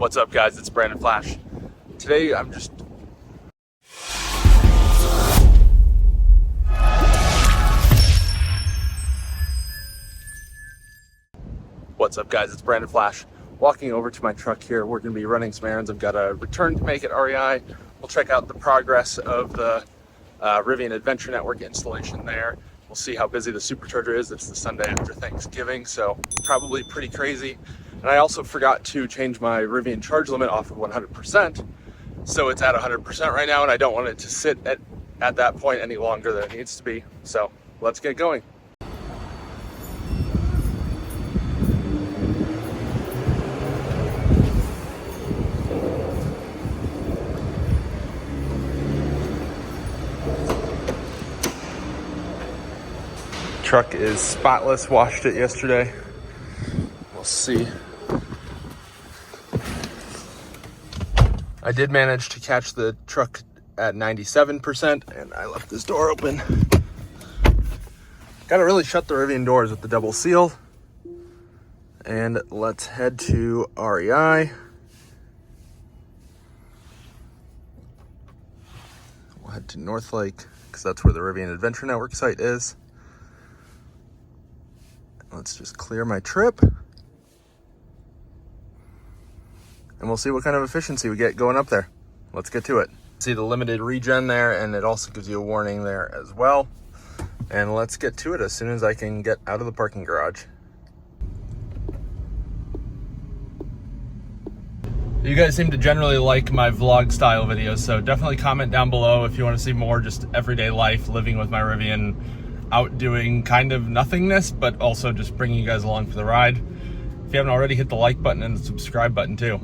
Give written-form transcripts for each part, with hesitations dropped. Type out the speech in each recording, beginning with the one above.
What's up, guys? It's Branden Flash. Today I'm just What's up, guys? It's Branden Flash. Walking over to my truck here. We're going to be running some errands. I've got a return to make at REI. We'll check out the progress of the Rivian Adventure Network installation there. We'll see how busy the Supercharger is. It's the Sunday after Thanksgiving, so probably pretty crazy. And I also forgot to change my Rivian charge limit off of 100%. So it's at 100% right now, and I don't want it to sit at that point any longer than it needs to be. So let's get going. Truck is spotless, washed it yesterday. We'll see. I did manage to catch the truck at 97%, and I left this door open. Gotta really shut the Rivian doors with the double seal. And let's head to REI. We'll head to North Lake, because that's where the Rivian Adventure Network site is. Let's just clear my trip. And we'll see what kind of efficiency we get going up there. Let's get to it. See the limited regen there, and it also gives you a warning there as well. And let's get to it as soon as I can get out of the parking garage. You guys seem to generally like my vlog style videos, so definitely comment down below if you want to see more just everyday life living with my Rivian, out doing kind of nothingness, but also just bringing you guys along for the ride. If you haven't already, hit the like button and the subscribe button too.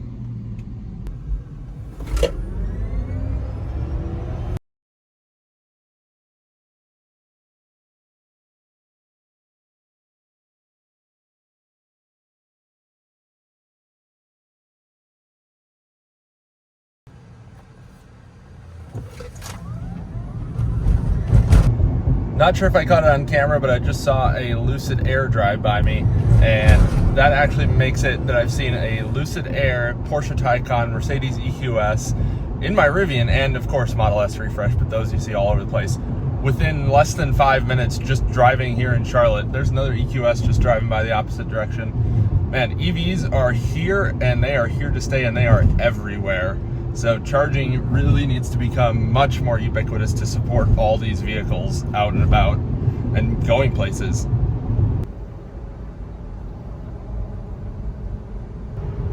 Not sure if I caught it on camera, but I just saw a Lucid Air drive by me, and that actually makes it that I've seen a Lucid Air, Porsche Taycan, Mercedes EQS in my Rivian, and of course Model S refresh, but those you see all over the place. Within less than 5 minutes just driving here in Charlotte. There's another EQS just driving by the opposite direction. Man, EVs are here, and they are here to stay, and they are everywhere. So charging really needs to become much more ubiquitous to support all these vehicles out and about and going places.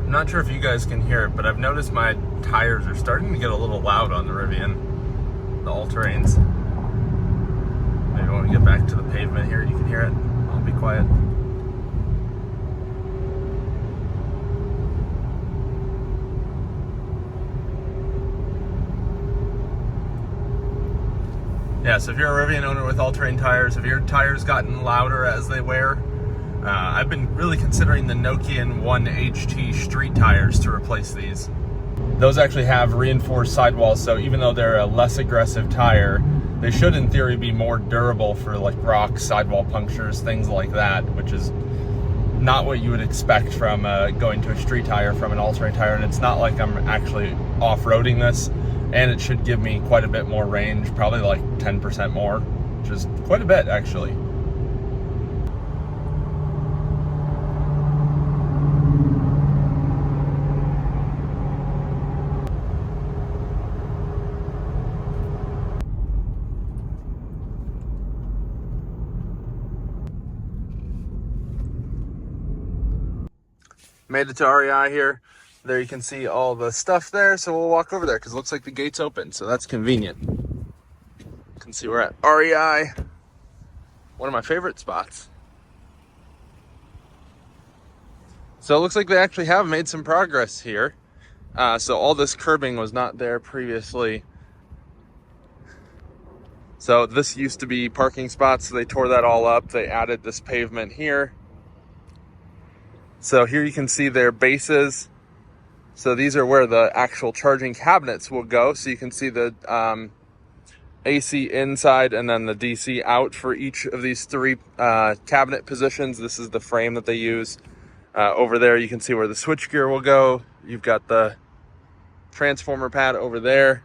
I'm not sure if you guys can hear it, but I've noticed my tires are starting to get a little loud on the Rivian, the all-terrains. Maybe when we get back to the pavement here, you can hear it. I'll be quiet. Yeah, so if you're a Rivian owner with all-terrain tires, have your tires gotten louder as they wear? I've been really considering the Nokian 1HT street tires to replace these. Those actually have reinforced sidewalls, so even though they're a less aggressive tire, they should in theory be more durable for like rocks, sidewall punctures, things like that, which is not what you would expect from going to a street tire from an all-terrain tire. And it's not like I'm actually off-roading this. And it should give me quite a bit more range, probably like 10% more, which is quite a bit actually. Made it to REI here. There you can see all the stuff there, so we'll walk over there because it looks like the gate's open, so that's convenient. You can see we're at REI, one of my favorite spots. So it looks like they actually have made some progress here. So all this curbing was not there previously. So this used to be parking spots, so they tore that all up. They added this pavement here. So here you can see their bases. So these are where the actual charging cabinets will go. So you can see the AC inside and then the DC out for each of these three cabinet positions. This is the frame that they use. Over there you can see where the switchgear will go. You've got the transformer pad over there.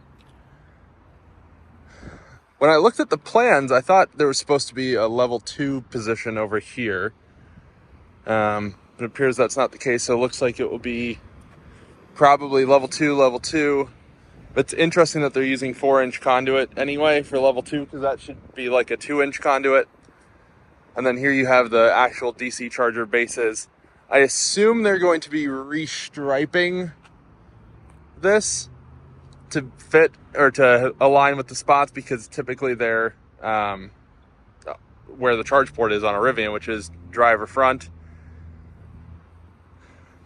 When I looked at the plans, I thought there was supposed to be a level 2 position over here. It appears that's not the case, so it looks like it will be probably level 2. But it's interesting that they're using 4-inch conduit anyway for level 2, because that should be like a 2-inch conduit. And then here you have the actual DC charger bases. I assume they're going to be restriping this to fit or to align with the spots, because typically they're where the charge port is on a Rivian, which is driver front.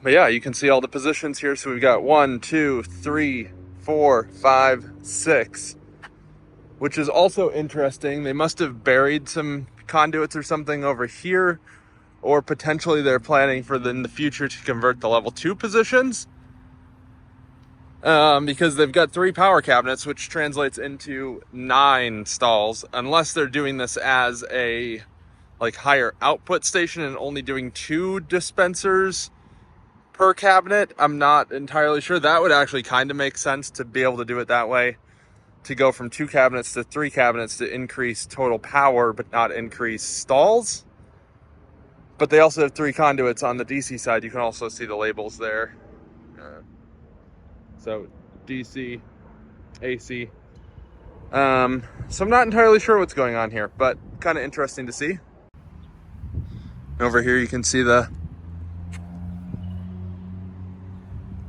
But yeah, you can see all the positions here. So we've got 1, 2, 3, 4, 5, 6, which is also interesting. They must have buried some conduits or something over here, or potentially they're planning for in the future to convert the level 2 positions. Because they've got 3 power cabinets, which translates into 9 stalls, unless they're doing this as a higher output station and only doing 2 dispensers per cabinet. I'm not entirely sure. That would actually kind of make sense to be able to do it that way, to go from 2 cabinets to 3 cabinets to increase total power but not increase stalls. But they also have 3 conduits on the DC side. You can also see the labels there. So DC, AC. So I'm not entirely sure what's going on here, but kind of interesting to see. Over here you can see the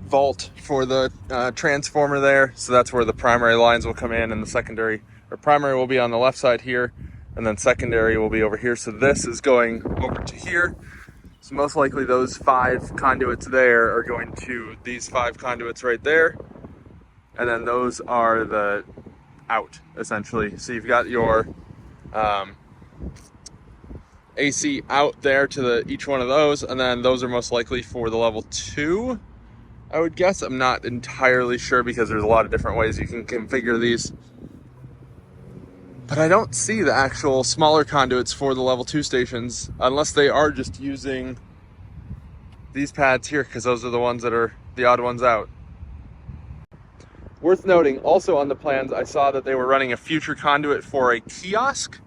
vault for the transformer there. So that's where the primary lines will come in, and the secondary, or primary will be on the left side here, and then secondary will be over here. So this is going over to here. So most likely those 5 conduits there are going to these 5 conduits right there. And then those are the out, essentially. So you've got your AC out there to each one of those. And then those are most likely for the level 2, I would guess. I'm not entirely sure, because there's a lot of different ways you can configure these. But I don't see the actual smaller conduits for the level 2 stations, unless they are just using these pads here, because those are the ones that are the odd ones out. Worth noting, also on the plans, I saw that they were running a future conduit for a kiosk.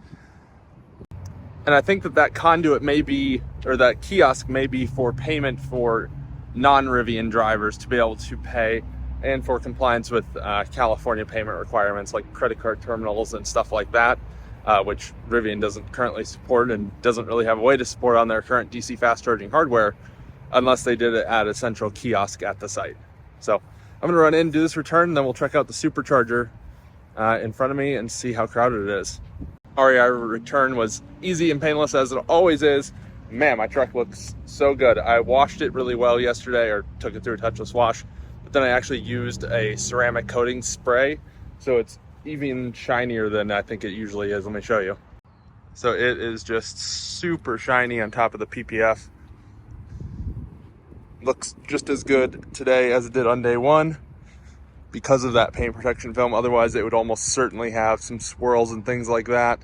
And I think that conduit may be, or that kiosk may be for payment for non-Rivian drivers to be able to pay, and for compliance with California payment requirements like credit card terminals and stuff like that, which Rivian doesn't currently support and doesn't really have a way to support on their current DC fast charging hardware, unless they did it at a central kiosk at the site. So I'm gonna run in, do this return, and then we'll check out the Supercharger in front of me and see how crowded it is. REI return was easy and painless, as it always is. Man, my truck looks so good. I washed it really well yesterday, or took it through a touchless wash. But then I actually used a ceramic coating spray, so it's even shinier than I think it usually is. Let me show you. So it is just super shiny on top of the PPF. Looks just as good today as it did on day 1 because of that paint protection film. Otherwise, it would almost certainly have some swirls and things like that.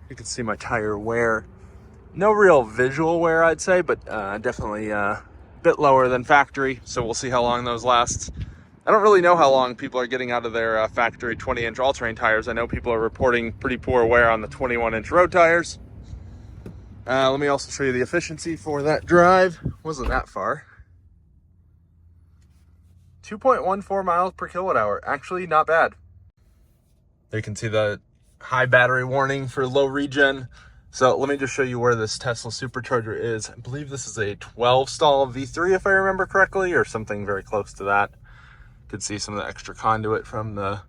You can see my tire wear. No real visual wear, I'd say, but definitely bit lower than factory, so we'll see how long those last. I don't really know how long people are getting out of their factory 20-inch all-terrain tires. I know people are reporting pretty poor wear on the 21-inch road tires. Let me also show you the efficiency for that drive. Wasn't that far. 2.14 miles per kilowatt hour. Actually, not bad. There you can see the high battery warning for low regen. So let me just show you where this Tesla Supercharger is. I believe this is a 12-stall V3, if I remember correctly, or something very close to that. You can see some of the extra conduit from the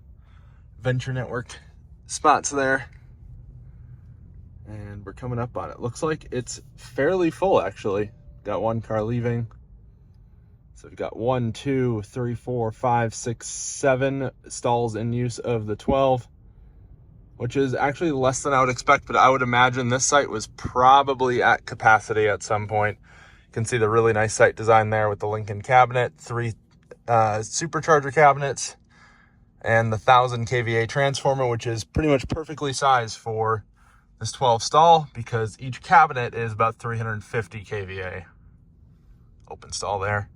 Adventure Network spots there. And we're coming up on it. Looks like it's fairly full, actually. Got 1 car leaving. So we've got 1, 2, 3, 4, 5, 6, 7 stalls in use of the 12. Which is actually less than I would expect, but I would imagine this site was probably at capacity at some point. You can see the really nice site design there with the Lincoln cabinet, 3 supercharger cabinets, and the 1000 kVA transformer, which is pretty much perfectly sized for this 12 stall, because each cabinet is about 350 kVA. Open stall there.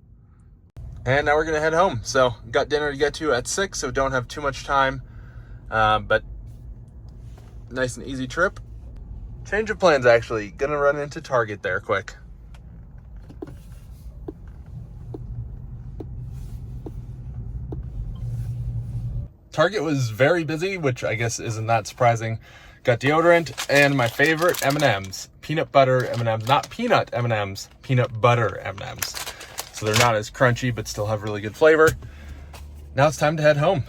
And now we're gonna head home. So got dinner to get to at 6, so don't have too much time, but nice and easy trip. Change of plans, actually. Gonna run into Target there quick. Target was very busy, which I guess isn't that surprising. Got deodorant and my favorite M&Ms, peanut butter M&Ms, not peanut M&Ms, peanut butter M&Ms. So they're not as crunchy, but still have really good flavor. Now it's time to head home.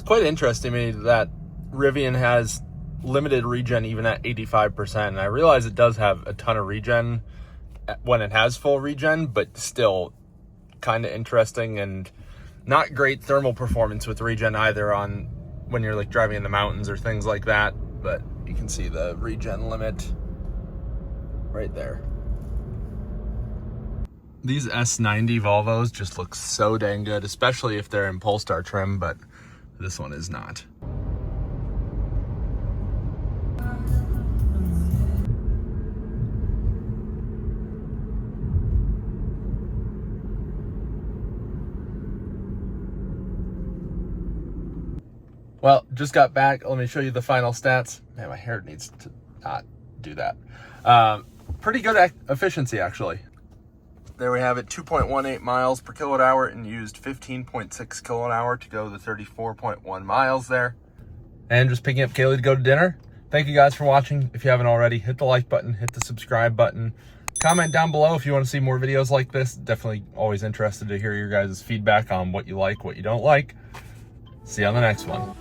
Quite interesting to me that Rivian has limited regen even at 85%. And I realize it does have a ton of regen when it has full regen, but still kind of interesting, and not great thermal performance with regen either on when you're like driving in the mountains or things like that. But you can see the regen limit right there. These S90 Volvos just look so dang good, especially if they're in Polestar trim, but this one is not. Well, just got back. Let me show you the final stats. Man, my hair needs to not do that. Pretty good efficiency, actually. There we have it, 2.18 miles per kilowatt hour, and used 15.6 kilowatt hour to go the 34.1 miles there. And just picking up Kaylee to go to dinner. Thank you guys for watching. If you haven't already, hit the like button, hit the subscribe button. Comment down below if you want to see more videos like this. Definitely always interested to hear your guys' feedback on what you like, what you don't like. See you on the next one.